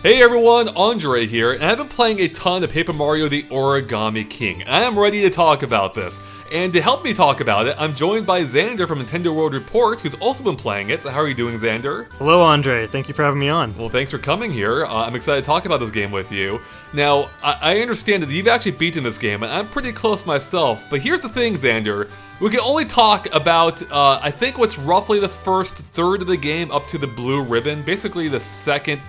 Hey everyone, Andre here, and I've been playing a ton of Paper Mario the Origami King. I am ready to talk about this, and to help me talk about it, I'm joined by Xander from Nintendo World Report, who's also been playing it. So how are you doing, Xander? Hello, Andre. Thank you for having me on. Well, thanks for coming here. I'm excited to talk about this game with you. Now, I understand that you've actually beaten this game, and I'm pretty close myself, but here's the thing, Xander. We can only talk about, I think what's roughly the first third of the game up to the blue ribbon, basically the second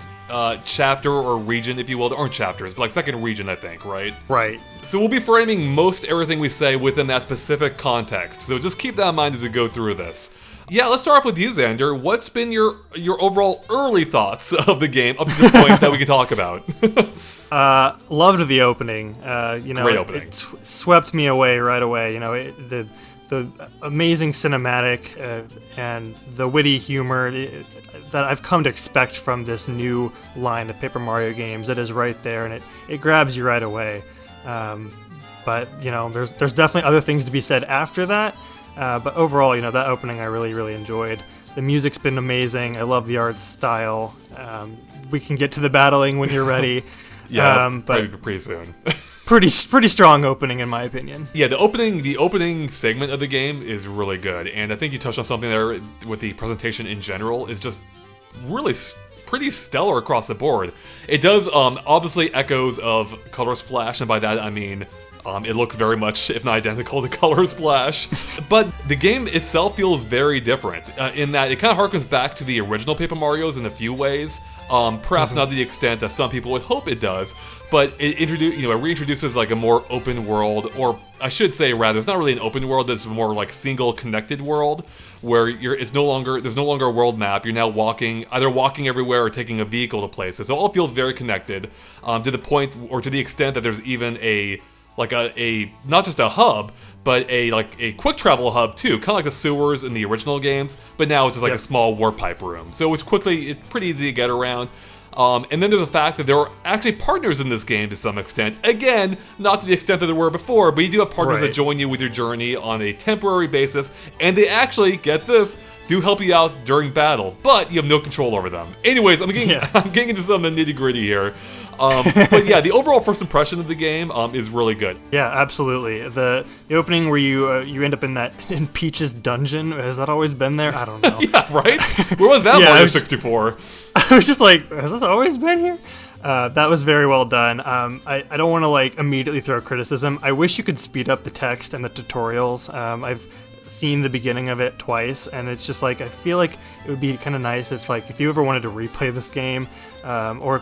chapter or region, if you will. There aren't chapters, but like second region, I think, right? Right. So we'll be framing most everything we say within that specific context, so just keep that in mind as we go through this. Yeah, let's start off with you, Xander. What's been your overall early thoughts of the game up to this point that we can talk about? Loved the opening. Great opening. It swept me away right away. The amazing cinematic and the witty humor that I've come to expect from this new line of Paper Mario games. It is right there, and it grabs you right away. But there's definitely other things to be said after that. But overall, that opening I really, really enjoyed. The music's been amazing. I love the art style. We can get to the battling when you're ready. Yeah, but pretty soon. pretty strong opening in my opinion. Yeah, the opening segment of the game is really good, and I think you touched on something there with the presentation in general is just really pretty stellar across the board. It does obviously echoes of Color Splash, and by that I mean it looks very much, if not identical, to Color Splash. But the game itself feels very different in that it kind of harkens back to the original Paper Marios in a few ways. Perhaps not to the extent that some people would hope it does, but it reintroduces like a more open world, or I should say rather, it's not really an open world, it's more like single connected world, where there's no longer a world map. You're now either walking everywhere or taking a vehicle to places. So it all feels very connected, to the point or to the extent that there's even a not just a hub, but a quick travel hub too, kind of like the sewers in the original games, but now it's just like a small warp pipe room. So it's pretty easy to get around. And then there's the fact that there are actually partners in this game to some extent. Again, not to the extent that there were before, but you do have partners that join you with your journey on a temporary basis, and they actually, get this, do help you out during battle, but you have no control over them. Anyways, I'm getting into some of the nitty-gritty here. But yeah, the overall first impression of the game is really good. Yeah, absolutely. The opening where you end up in Peach's dungeon, has that always been there? I don't know. Yeah, right? Where was that Mario 64? I was just like, has this always been here? That was very well done. I don't want to immediately throw criticism. I wish you could speed up the text and the tutorials. I've seen the beginning of it twice, and it's just I feel like it would be kind of nice if you ever wanted to replay this game, or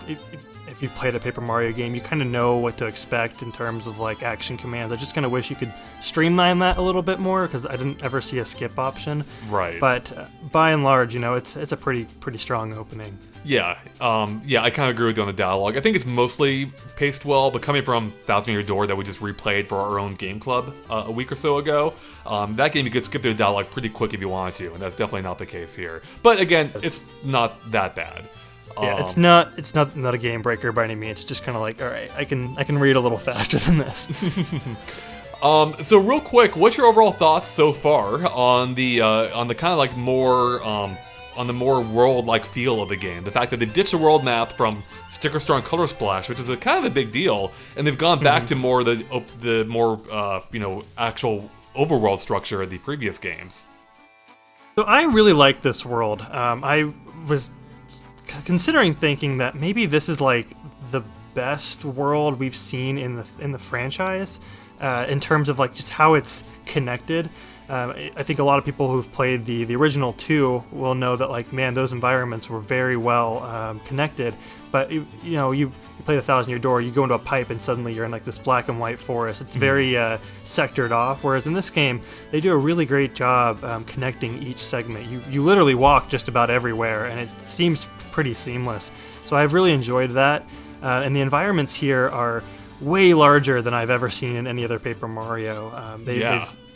if you've played a Paper Mario game, you kind of know what to expect in terms of action commands. I just kind of wish you could streamline that a little bit more, because I didn't ever see a skip option. Right. But by and large, it's a pretty strong opening. Yeah, I kind of agree with you on the dialogue. I think it's mostly paced well, but coming from Thousand Year Door that we just replayed for our own game club a week or so ago, that game you could skip through the dialogue pretty quick if you wanted to, and that's definitely not the case here. But again, it's not that bad. Yeah, it's not a game breaker by any means. It's just kind of all right, I can read a little faster than this. So real quick, what's your overall thoughts so far on the kind of more on the more world-like feel of the game? The fact that they've ditched the world map from Sticker Star and Color Splash, which is a kind of a big deal, and they've gone back to more the more actual overworld structure of the previous games. So I really like this world. I was considering thinking that maybe this is the best world we've seen in the franchise, in terms of just how it's connected. I think a lot of people who've played the original two will know that man, those environments were very well connected. But you play the Thousand Year Door, you go into a pipe and suddenly you're in this black and white forest. It's very sectored off. Whereas in this game, they do a really great job connecting each segment. You literally walk just about everywhere, and it seems pretty seamless. So I've really enjoyed that. And the environments here are way larger than I've ever seen in any other Paper Mario.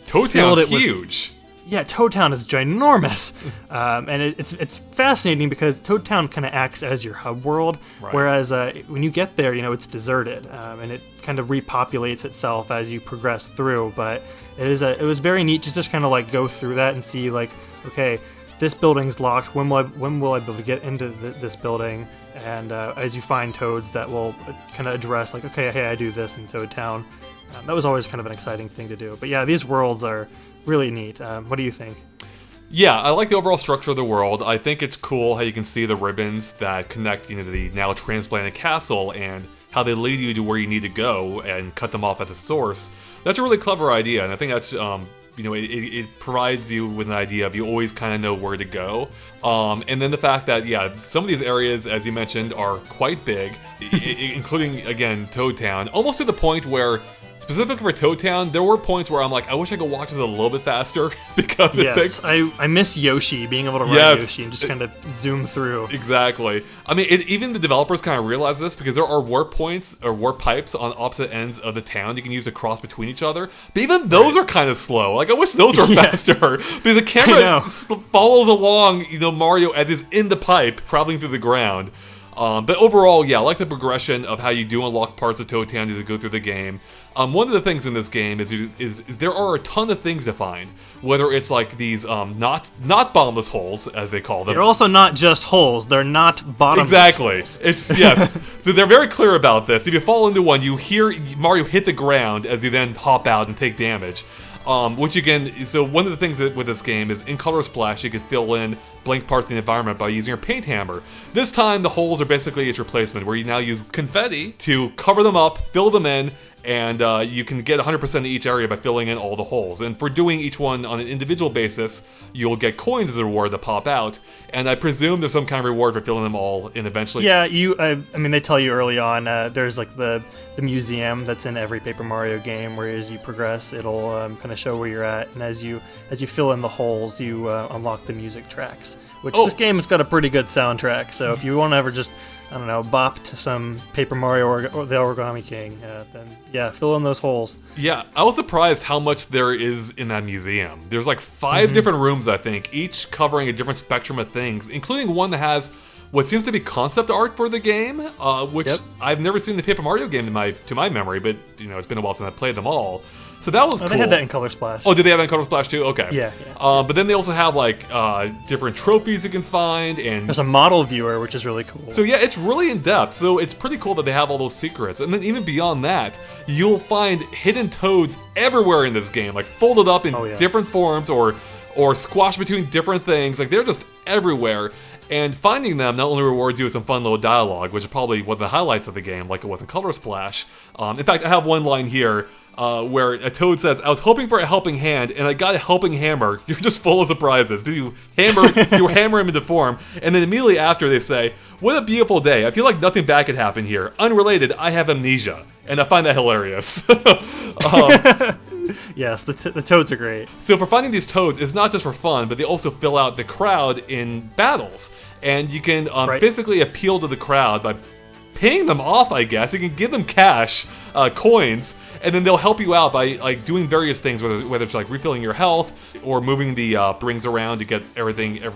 Toad Town's huge. Yeah, Toad Town is ginormous, and it's fascinating because Toad Town kind of acts as your hub world, whereas when you get there, it's deserted, and it kind of repopulates itself as you progress through. But it was very neat to just kind of go through that and see okay, this building's locked. When will I be able to get into this building? And as you find toads that will kind of address, like, okay, hey, I do this in Toad Town. That was always kind of an exciting thing to do. But yeah, these worlds are really neat. What do you think? Yeah, I like the overall structure of the world. I think it's cool how you can see the ribbons that connect, the now transplanted castle and how they lead you to where you need to go and cut them off at the source. That's a really clever idea, and I think that's, it provides you with an idea of you always kind of know where to go. And then the fact that, yeah, some of these areas, as you mentioned, are quite big, including, again, Toad Town, almost to the point where, specifically for Toad Town, there were points where I'm like, I wish I could watch this a little bit faster because it takes... I miss Yoshi, being able to ride Yoshi and just kind of zoom through. Exactly. I mean, even the developers kind of realize this because there are warp points or warp pipes on opposite ends of the town you can use to cross between each other. But even those are kind of slow. Like, I wish those were faster because the camera follows along, Mario as he's in the pipe traveling through the ground. But overall, yeah, I like the progression of how you do unlock parts of Toad Town as you go through the game. One of the things in this game is there are a ton of things to find. Whether it's like these not bottomless holes, as they call them. They're also not just holes. They're not bottomless holes. It's yes. So they're very clear about this. If you fall into one, you hear Mario hit the ground as you then hop out and take damage. Which again, so one of the things with this game is in Color Splash, you can fill in blank parts of the environment by using your paint hammer. This time, the holes are basically its replacement, where you now use confetti to cover them up, fill them in, and you can get 100% of each area by filling in all the holes. And for doing each one on an individual basis, you'll get coins as a reward that pop out. And I presume there's some kind of reward for filling them all in eventually. Yeah, I mean, they tell you early on, there's like the museum that's in every Paper Mario game, where as you progress, it'll kind of show where you're at. And as you fill in the holes, you unlock the music tracks. Which this game has got a pretty good soundtrack, so if you want to ever just, I don't know, bop to some Paper Mario or the Origami King, then yeah, fill in those holes. Yeah, I was surprised how much there is in that museum. There's like 5 different rooms, I think, each covering a different spectrum of things, including one that has what seems to be concept art for the game, which I've never seen the Paper Mario game to my memory, but it's been a while since I played them all. So that was cool. They had that in Color Splash. Oh, did they have that in Color Splash too? Okay. Yeah. But then they also have like different trophies you can find, and there's a model viewer, which is really cool. So yeah, it's really in depth. So it's pretty cool that they have all those secrets. And then even beyond that, you'll find hidden toads everywhere in this game, like folded up in different forms or squashed between different things. Like they're just everywhere. And finding them not only rewards you with some fun little dialogue, which is probably one of the highlights of the game, like it was in Color Splash. In fact, I have one line here where a toad says, "I was hoping for a helping hand, and I got a helping hammer." You're just full of surprises. You hammer him into form, and then immediately after they say, "What a beautiful day. I feel like nothing bad could happen here. Unrelated, I have amnesia." And I find that hilarious. Yes, the toads are great. So for finding these toads, it's not just for fun, but they also fill out the crowd in battles. And you can basically appeal to the crowd by paying them off, I guess. You can give them cash, coins, and then they'll help you out by like doing various things, whether it's like refilling your health or moving the rings around to get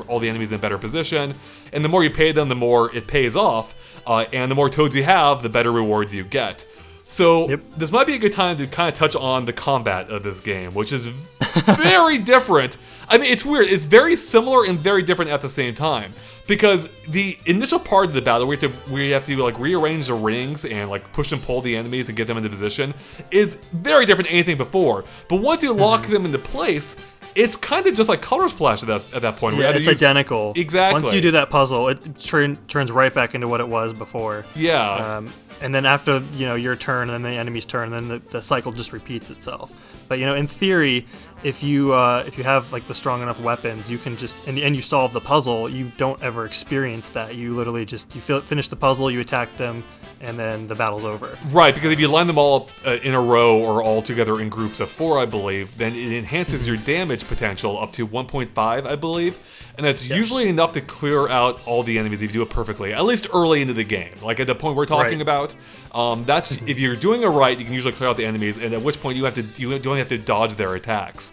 all the enemies in a better position. And the more you pay them, the more it pays off. And the more toads you have, the better rewards you get. So this might be a good time to kind of touch on the combat of this game, which is very different. I mean, it's weird. It's very similar and very different at the same time, because the initial part of the battle, where you have to like rearrange the rings and like push and pull the enemies and get them into position, is very different than anything before. But once you lock them into place, it's kind of just like Color Splash at that point. Yeah, it's identical. Exactly. Once you do that puzzle, it turns right back into what it was before. Yeah. And then after your turn and then the enemy's turn, then the cycle just repeats itself. But in theory, if you have like the strong enough weapons, you can just and you solve the puzzle. You don't ever experience that. You literally just finish the puzzle, you attack them, and then the battle's over. Right, because if you line them all up in a row or all together in groups of 4, I believe, then it enhances your damage potential up to 1.5, I believe. And that's usually enough to clear out all the enemies if you do it perfectly, at least early into the game. Like at the point we're talking about, that's if you're doing it right, you can usually clear out the enemies, and at which point you don't have to dodge their attacks.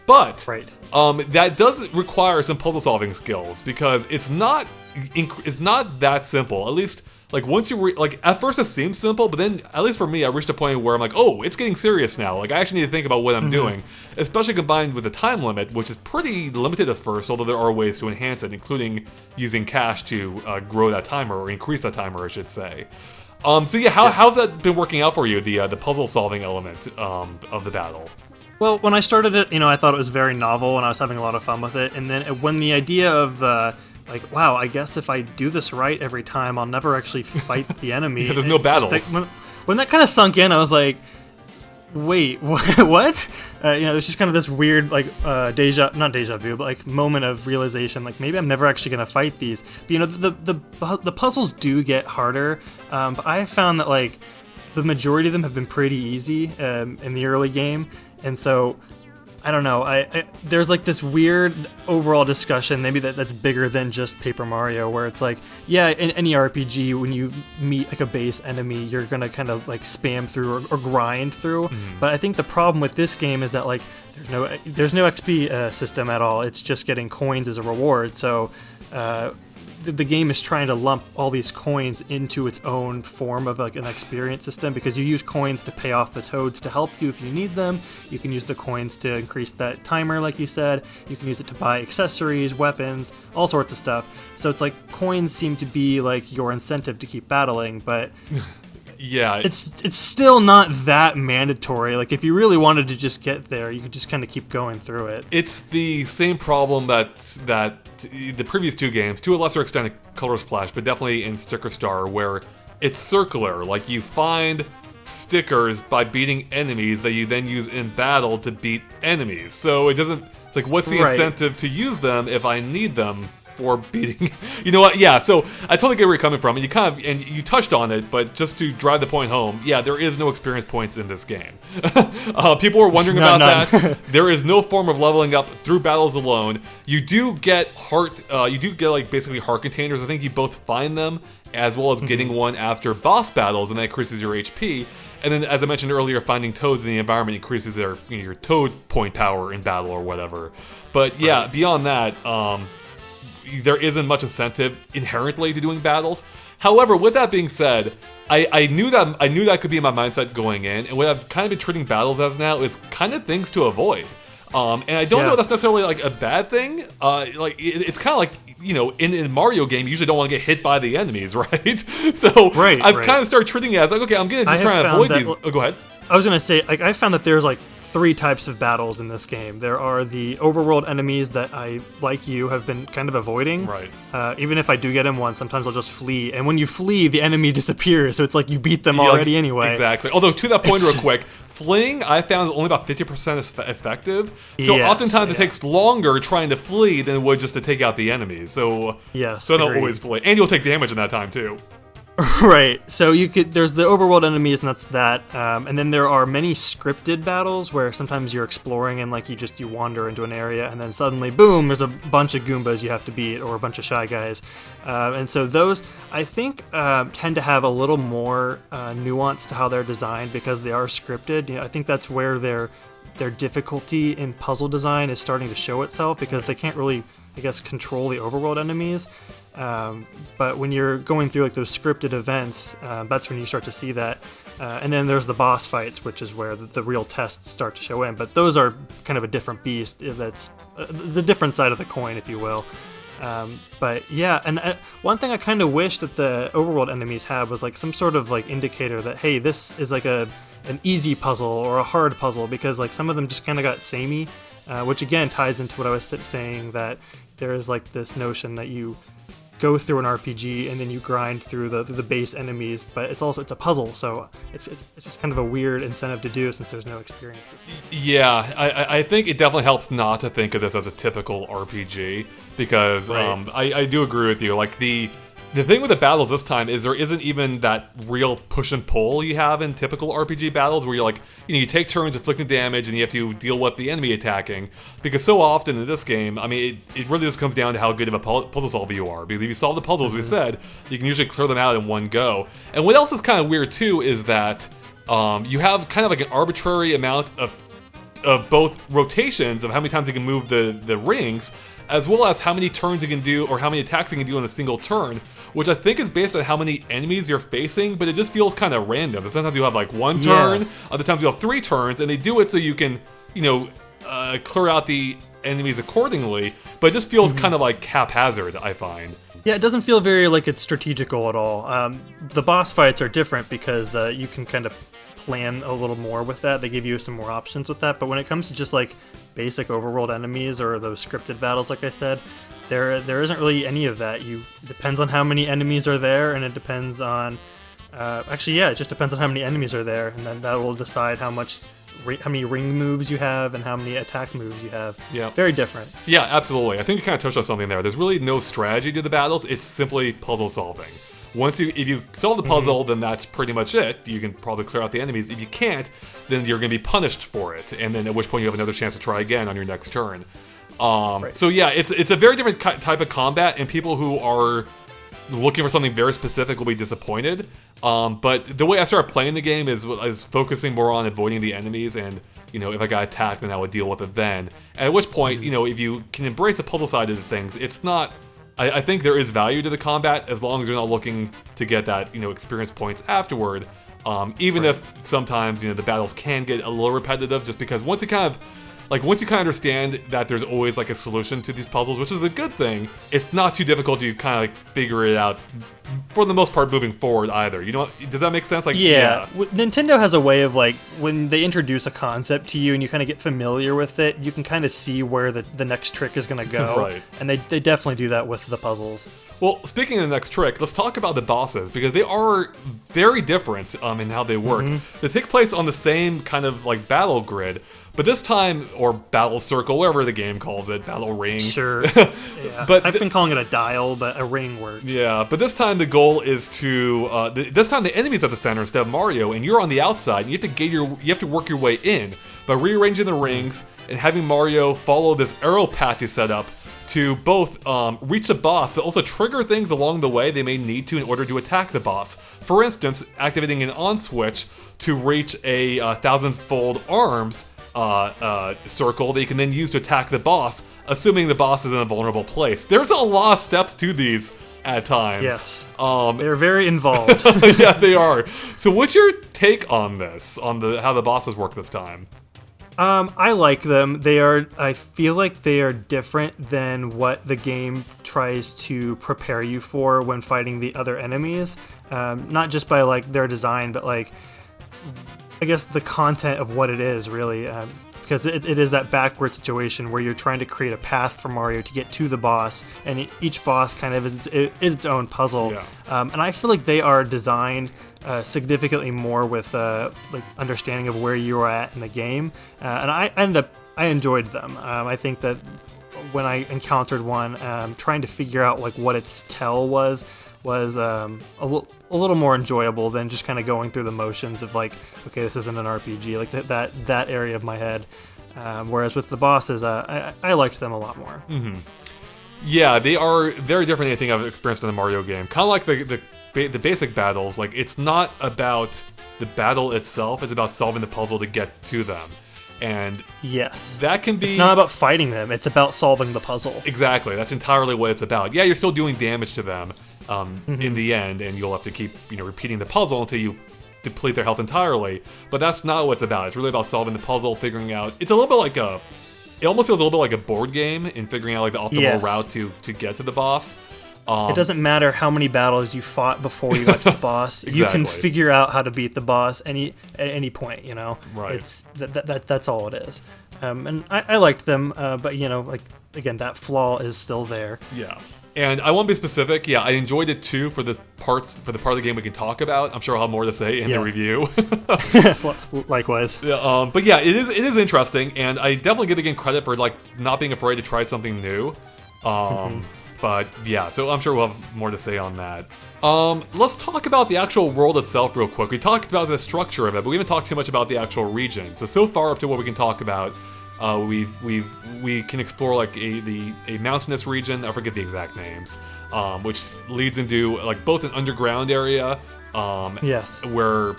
But that does require some puzzle solving skills, because it's not that simple. At least like once you like at first it seems simple, but then at least for me, I reached a point where I'm like, oh, it's getting serious now. Like I actually need to think about what I'm doing, especially combined with the time limit, which is pretty limited at first, although there are ways to enhance it, including using cash to grow that timer or increase that timer, I should say. So yeah, how's that been working out for you? The puzzle solving element of the battle. Well, when I started it, I thought it was very novel and I was having a lot of fun with it. And then when the idea of like, wow, I guess if I do this right every time, I'll never actually fight the enemy. Yeah, there's no battles. When that kind of sunk in, I was like, wait, what? It's just kind of this weird, like, not deja vu, but like moment of realization, like maybe I'm never actually going to fight these. But the puzzles do get harder, but I found that like the majority of them have been pretty easy in the early game, and so I don't know. There's like this weird overall discussion, maybe that's bigger than just Paper Mario, where it's like, yeah, in any RPG, when you meet like a base enemy, you're gonna kind of like spam through or grind through. But I think the problem with this game is that like there's no XP system at all. It's just getting coins as a reward. So the game is trying to lump all these coins into its own form of like an experience system, because you use coins to pay off the toads to help you if you need them. You can use the coins to increase that timer, like you said. You can use it to buy accessories, weapons, all sorts of stuff. So it's like coins seem to be like your incentive to keep battling, but yeah, it's still not that mandatory. Like if you really wanted to just get there, you could just kind of keep going through it. It's the same problem that the previous two games, to a lesser extent in Color Splash, but definitely in Sticker Star, where it's circular. Like you find stickers by beating enemies that you then use in battle to beat enemies. So it doesn't. It's like, what's the incentive to use them if I need them for beating? You know what? Yeah. So I totally get where you're coming from, and you touched on it, but just to drive the point home, yeah, there is no experience points in this game. People were wondering about that. There is no form of leveling up through battles alone. You do get heart. You do get like basically heart containers. I think you both find them, as well as getting one after boss battles, and that increases your HP. And then, as I mentioned earlier, finding toads in the environment increases your toad point power in battle or whatever. But yeah, beyond that, there isn't much incentive inherently to doing battles. However, with that being said, I knew that could be my mindset going in, and what I've kind of been treating battles as now is kind of things to avoid. And I don't know if that's necessarily like a bad thing. It's kind of like, in a Mario game, you usually don't want to get hit by the enemies, right? So I've kind of started treating it as like, okay, I'm gonna just try and avoid these. Oh, go ahead. I was gonna say, like, I found that there's like 3 types of battles in this game. There are the overworld enemies that I, like you, have been kind of avoiding. Right. Even if I do get him once, sometimes I'll just flee. And when you flee, the enemy disappears, so it's like you beat them already anyway. Exactly. Although, to that point real quick, fleeing, I found, is only about 50% effective. So oftentimes it takes longer trying to flee than it would just to take out the enemies. So don't always flee. And you'll take damage in that time, too. Right, so there's the overworld enemies, and that's that, and then there are many scripted battles where sometimes you're exploring and like you wander into an area, and then suddenly, boom, there's a bunch of Goombas you have to beat, or a bunch of Shy Guys, and so those, I think, tend to have a little more nuance to how they're designed because they are scripted. I think that's where their difficulty in puzzle design is starting to show itself, because they can't really, I guess, control the overworld enemies. But when you're going through like those scripted events, that's when you start to see that. And then there's the boss fights, which is where the real tests start to show in. But those are kind of a different beast. That's the different side of the coin, if you will. But yeah, and one thing I kind of wish that the overworld enemies had was like some sort of like indicator that, hey, this is like an easy puzzle or a hard puzzle, because like some of them just kind of got samey, which again ties into what I was saying, that there is like this notion that you go through an RPG and then you grind through the base enemies, but it's a puzzle, so it's just kind of a weird incentive to do since there's no experiences. Yeah, I think it definitely helps not to think of this as a typical RPG, because I do agree with you. Like the thing with the battles this time is there isn't even that real push and pull you have in typical RPG battles, where you're like, you take turns inflicting damage and you have to deal with the enemy attacking. Because so often in this game, I mean, it really just comes down to how good of a puzzle solver you are. Because if you solve the puzzles, we said, you can usually clear them out in one go. And what else is kind of weird too is that you have kind of like an arbitrary amount of of both rotations of how many times he can move the rings, as well as how many turns he can do or how many attacks he can do in a single turn, which I think is based on how many enemies you're facing, but it just feels kind of random. So sometimes you have like one turn, other times you have 3 turns, and they do it so you can, clear out the enemies accordingly, but it just feels kind of like haphazard, I find. Yeah, it doesn't feel very like it's strategical at all. The boss fights are different because you can kind of plan a little more with that. They give you some more options with that. But when it comes to just like basic overworld enemies or those scripted battles, like I said, there isn't really any of that. It depends on how many enemies are there, and it depends on it just depends on how many enemies are there, and then that will decide how many ring moves you have and how many attack moves you have. Yeah. Very different. Yeah, absolutely. I think you kind of touched on something there. There's really no strategy to the battles. It's simply puzzle solving. If you solve the puzzle, then that's pretty much it. You can probably clear out the enemies. If you can't, then you're going to be punished for it, and then at which point you have another chance to try again on your next turn. Right. So yeah, it's a very different type of combat, and people who are looking for something very specific will be disappointed. But the way I started playing the game is focusing more on avoiding the enemies, and if I got attacked, then I would deal with it then. At which point, if you can embrace the puzzle side of the things, it's not. I think there is value to the combat as long as you're not looking to get that experience points afterward. Even if sometimes the battles can get a little repetitive, just because once you kind of understand that there's always like a solution to these puzzles, which is a good thing, it's not too difficult to kind of like figure it out for the most part moving forward either. Does that make sense? Yeah. Nintendo has a way of like, when they introduce a concept to you and you kind of get familiar with it, you can kind of see where the next trick is going to go. Right. And they definitely do that with the puzzles. Well, speaking of the next trick, let's talk about the bosses, because they are very different in how they work. They take place on the same kind of like battle grid, but this time, or battle circle, whatever the game calls it, battle ring. Sure. Yeah. But I've been calling it a dial, but a ring works. Yeah, but this time the goal is to this time the enemy's at the center instead of Mario, and you're on the outside. And you have to work your way in by rearranging the rings and having Mario follow this arrow path you set up to both reach the boss, but also trigger things along the way they may need to in order to attack the boss. For instance, activating an on switch to reach a 1,000-fold arms circle that you can then use to attack the boss, assuming the boss is in a vulnerable place. There's a lot of steps to these at times. Yes. They're very involved. Yeah, they are. So what's your take on this, on how the bosses work this time? I like them. I feel like they are different than what the game tries to prepare you for when fighting the other enemies. Not just by like their design, but like, I guess the content of what it is really. Because it is that backward situation where you're trying to create a path for Mario to get to the boss, and each boss kind of is its own puzzle. Yeah. And I feel like they are designed significantly more with like understanding of where you are at in the game, and I enjoyed them. I think that when I encountered one, trying to figure out like what its tell was a little more enjoyable than just kind of going through the motions of like, okay, this isn't an RPG, like that area of my head. Whereas with the bosses, I liked them a lot more. Mm-hmm. Yeah, they are very different than anything I've experienced in a Mario game. Kind of like the basic battles. Like, it's not about the battle itself; it's about solving the puzzle to get to them. And yes, that can be. It's not about fighting them; it's about solving the puzzle. Exactly, that's entirely what it's about. Yeah, you're still doing damage to them in the end, and you'll have to keep repeating the puzzle until you deplete their health entirely. But that's not what it's about. It's really about solving the puzzle, figuring out. It's a little bit like it almost feels a little bit like a board game in figuring out like the optimal route to get to the boss. It doesn't matter how many battles you fought before you got to the boss. Exactly. You can figure out how to beat the boss at any point. Right. It's that's all it is. And I liked them, but like again, that flaw is still there. Yeah. And I want to be specific. Yeah, I enjoyed it too for the part of the game we can talk about. I'm sure I'll have more to say in the review. Well, likewise. But yeah, it is interesting, and I definitely give the game credit for like not being afraid to try something new. But yeah, so I'm sure we'll have more to say on that. Let's talk about the actual world itself real quick. We talked about the structure of it, but we haven't talked too much about the actual region. So far up to what we can talk about, we can explore like a mountainous region. I forget the exact names, which leads into like both an underground area Yes. Where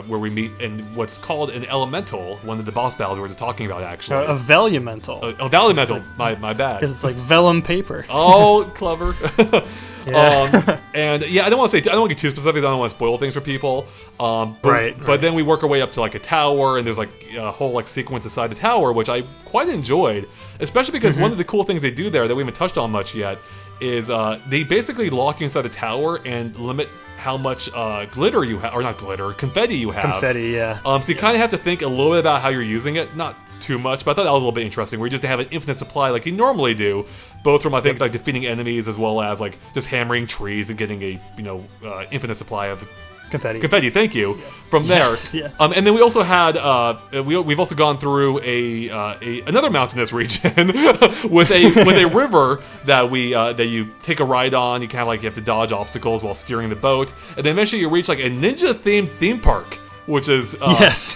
we meet in what's called an elemental, one of the boss battles we were just talking about, actually. A velumental. Velumental, my bad. Because it's like vellum paper. Oh, clever. Yeah. And yeah, I don't want to get too specific. I don't want to spoil things for people. But then we work our way up to like a tower, and there's like a whole like sequence inside the tower, which I quite enjoyed, especially because one of the cool things they do there that we haven't touched on much yet is they basically lock you inside the tower and limit how much glitter you have, or not glitter, confetti you have. Confetti, yeah. So you kind of have to think a little bit about how you're using it. Not too much, but I thought that was a little bit interesting, where you just have an infinite supply like you normally do, both from, I think, like defeating enemies as well as like just hammering trees and getting a, infinite supply of confetti, thank you. From there. Yes, yeah. And then we also had we've also gone through another mountainous region with a river that you take a ride on. You kind of like you have to dodge obstacles while steering the boat, and then eventually you reach like a ninja themed theme park, which is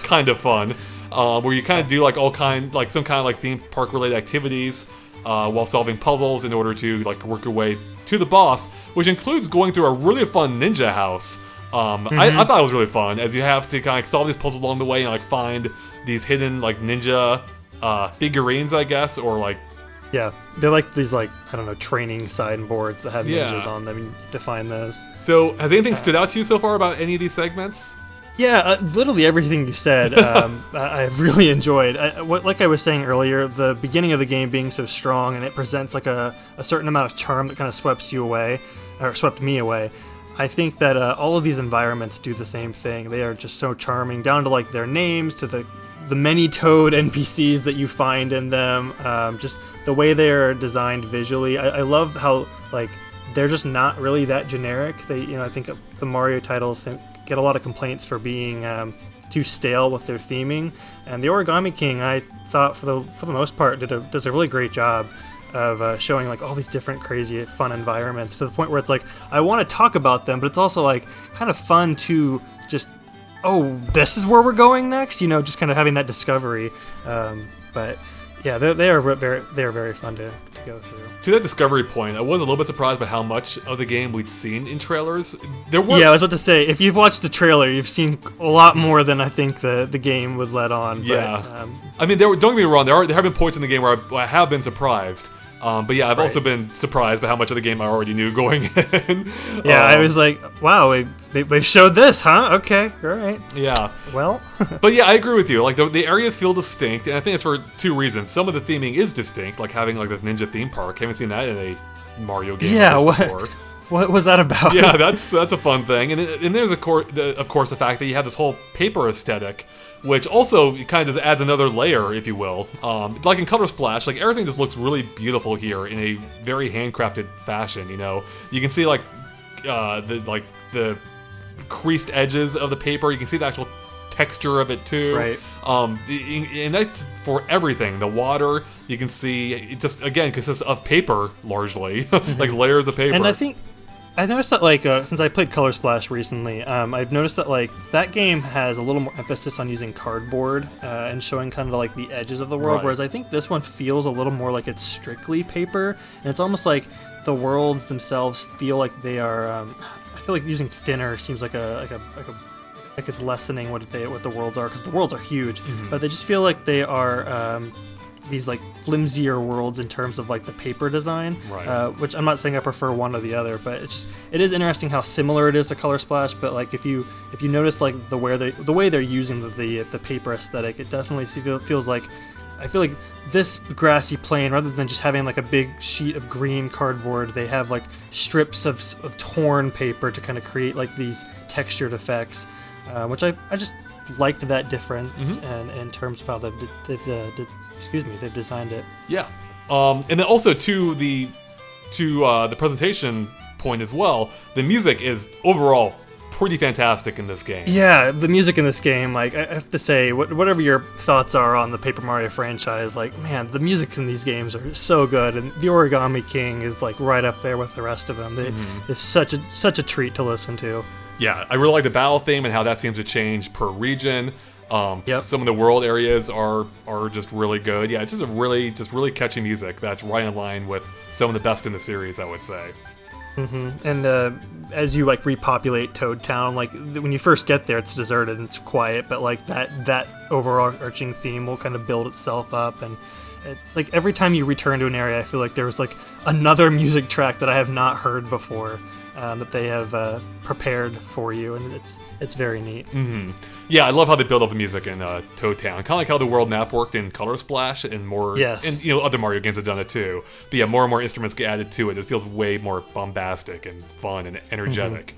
kind of fun, where you kind of do like some kind of like theme park related activities while solving puzzles in order to like work your way to the boss, which includes going through a really fun ninja house. I thought it was really fun, as you have to kind of solve these puzzles along the way and like find these hidden like ninja figurines, I guess, or like... Yeah, they're like these like, I don't know, training signboards that have ninjas on them, and you have to find those. So, has anything stood out to you so far about any of these segments? Yeah, literally everything you said, I've really enjoyed. Like I was saying earlier, the beginning of the game being so strong, and it presents like a certain amount of charm that kind of swept me away. I think that all of these environments do the same thing. They are just so charming, down to like their names, to the many-toed NPCs that you find in them, just the way they are designed visually. I love how like they're just not really that generic. They, I think the Mario titles get a lot of complaints for being too stale with their theming, and the Origami King, I thought for the most part does a really great job of showing like all these different crazy fun environments, to the point where it's like I want to talk about them, but it's also like kind of fun to just, oh, this is where we're going next, just kind of having that discovery. But yeah, they are very fun to go through. To that discovery point, I was a little bit surprised by how much of the game we'd seen in trailers. Yeah, I was about to say, if you've watched the trailer, you've seen a lot more than I think the game would let on. Yeah. But, I mean, don't get me wrong, there have been points in the game where I have been surprised. But yeah, I've also been surprised by how much of the game I already knew going in. Yeah, I was like, wow, they've showed this, huh? Okay, all right. Yeah. Well. But yeah, I agree with you. Like, the areas feel distinct, and I think it's for two reasons. Some of the theming is distinct, like having like this ninja theme park. Haven't seen that in a Mario game before. What was that about? Yeah, that's a fun thing. And there's of course the fact that you have this whole paper aesthetic, which also kind of just adds another layer, if you will. Like in Color Splash, like everything just looks really beautiful here in a very handcrafted fashion. You can see like the creased edges of the paper. You can see the actual texture of it too. Right. And that's for everything. The water, you can see, it just again consists of paper largely, like layers of paper. And I noticed that, like, since I played Color Splash recently, I've noticed that, like, that game has a little more emphasis on using cardboard and showing kind of, like, the edges of the world, whereas I think this one feels a little more like it's strictly paper, and it's almost like the worlds themselves feel like they are, I feel like using thinner seems like it's lessening what the worlds are, because the worlds are huge, but they just feel like they are these like flimsier worlds in terms of like the paper design, which I'm not saying I prefer one or the other, but it is interesting how similar it is to Color Splash. But like if you notice like the way they're using the paper aesthetic, it definitely feels like, I feel like this grassy plain, rather than just having like a big sheet of green cardboard, they have like strips of torn paper to kind of create like these textured effects, which I just liked that difference in terms of how they've designed it. Yeah, and then also to the presentation point as well, the music is overall pretty fantastic in this game. Yeah, the music in this game, like, I have to say, whatever your thoughts are on the Paper Mario franchise, like, man, the music in these games are so good, and the Origami King is like right up there with the rest of them. It's such a treat to listen to. Yeah, I really like the battle theme and how that seems to change per region. Some of the world areas are just really good. Yeah, it's just really catchy music that's right in line with some of the best in the series, I would say. And as you like repopulate Toad Town, like when you first get there, it's deserted and it's quiet, but like that overarching theme will kind of build itself up, and it's like every time you return to an area, I feel like there's like another music track that I have not heard before that they have prepared for you, and it's very neat. Yeah, I love how they build up the music in Toad Town. Kind of like how the world map worked in Color Splash and more. Yes. And other Mario games have done it too. But yeah, more and more instruments get added to it. It feels way more bombastic and fun and energetic.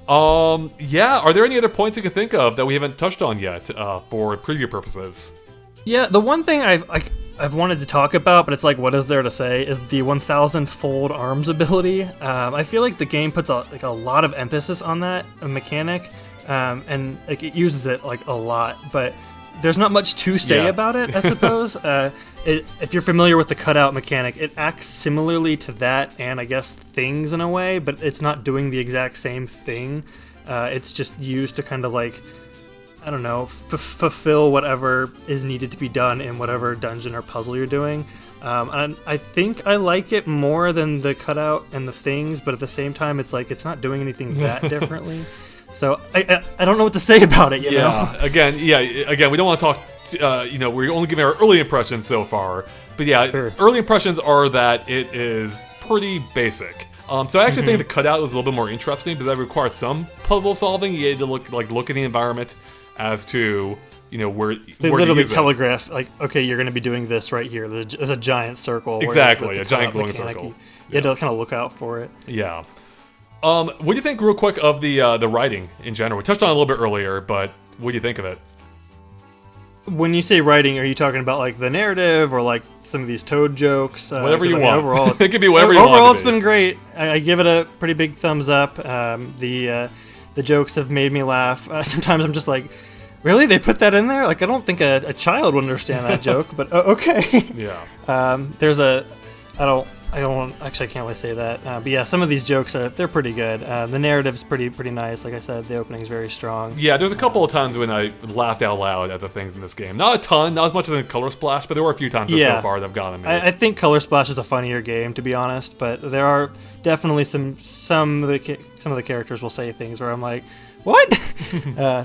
Yeah, are there any other points you could think of that we haven't touched on yet for preview purposes? Yeah, the one thing I've wanted to talk about, but it's like, what is there to say, is the 1,000-fold arms ability. I feel like the game puts a lot of emphasis on that mechanic, and like it uses it like a lot, but there's not much to say about it, I suppose. If you're familiar with the cutout mechanic, it acts similarly to that and I guess things in a way, but it's not doing the exact same thing. It's just used to kind of like, I don't know, fulfill whatever is needed to be done in whatever dungeon or puzzle you're doing. And I think I like it more than the cutout and the things, but at the same time, it's like it's not doing anything that differently. So I don't know what to say about it. You know? Again, we don't want to talk. We're only giving our early impressions so far, but early impressions are that it is pretty basic. So I actually think the cutout was a little bit more interesting because that required some puzzle solving. You had to look at the environment as to where they literally telegraph like, okay, you're going to be doing this right here. There's a giant circle. Exactly, a giant glowing circle. You had to kind of look out for it. Yeah. What do you think, real quick, of the writing in general? We touched on it a little bit earlier, but what do you think of it? When you say writing, are you talking about like the narrative or like some of these Toad jokes? Whatever you want. Overall, it could be whatever you want. Overall, it's been great. I give it a pretty big thumbs up. The jokes have made me laugh. Sometimes I'm just like, really? They put that in there? Like, I don't think a child would understand that joke, but okay. Yeah. Actually, I can't really say that. But yeah, some of these jokes they're pretty good. The narrative's pretty nice. Like I said, the opening's very strong. Yeah, there's a couple of times when I laughed out loud at the things in this game. Not a ton, not as much as in Color Splash, but there were a few times so far that have gotten me. I think Color Splash is a funnier game, to be honest. But there are definitely some of the characters will say things where I'm like, what?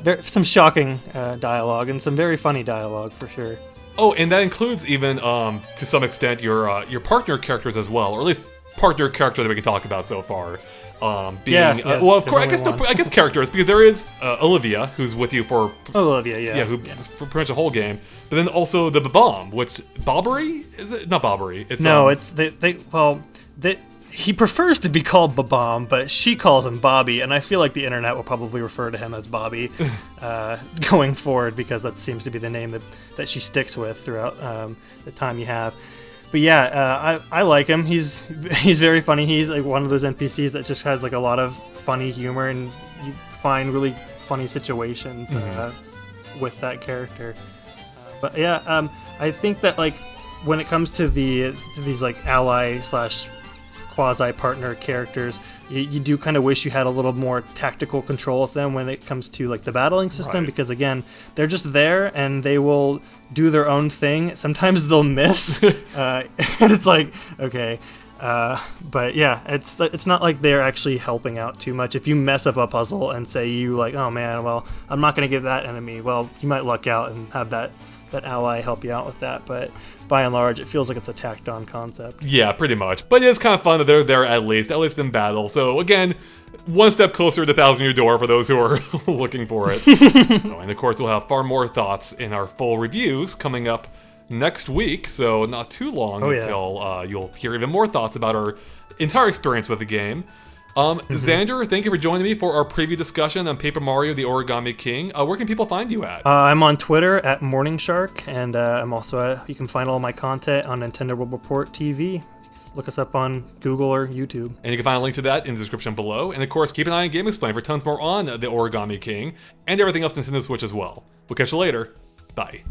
There's some shocking dialogue and some very funny dialogue for sure. Oh, and that includes even, to some extent, your partner characters as well, or at least partner character that we can talk about so far. Well, of course, I guess characters, because there is Olivia, who's with you for for pretty much the whole game, but then also the bob-omb, which Bobbery is it? Not Bobbery. It's it's he prefers to be called bob-omb, but she calls him Bobby, and I feel like the internet will probably refer to him as Bobby going forward, because that seems to be the name that she sticks with throughout the time you have. But yeah, I like him. He's very funny. He's like one of those NPCs that just has like a lot of funny humor, and you find really funny situations with that character. But yeah, I think that like when it comes to these like ally / quasi-partner characters, you do kind of wish you had a little more tactical control of them when it comes to like the battling system, because again, they're just there and they will do their own thing. Sometimes they'll miss, and it's like, okay, but yeah, it's not like they're actually helping out too much. If you mess up a puzzle and say you like, oh man, well, I'm not gonna get that enemy, well, you might luck out and have that ally help you out with that, but by and large, it feels like it's a tacked on concept. Yeah, pretty much. But it is kind of fun that they're there at least in battle. So again, one step closer to Thousand Year Door for those who are looking for it. And of course, we'll have far more thoughts in our full reviews coming up next week, so not too long until you'll hear even more thoughts about our entire experience with the game. Xander, thank you for joining me for our preview discussion on Paper Mario: The Origami King. Where can people find you at? I'm on Twitter at MorningShark, and I'm also you can find all my content on Nintendo World Report TV. Look us up on Google or YouTube. And you can find a link to that in the description below. And of course, keep an eye on GameXplain for tons more on The Origami King and everything else Nintendo Switch as well. We'll catch you later. Bye.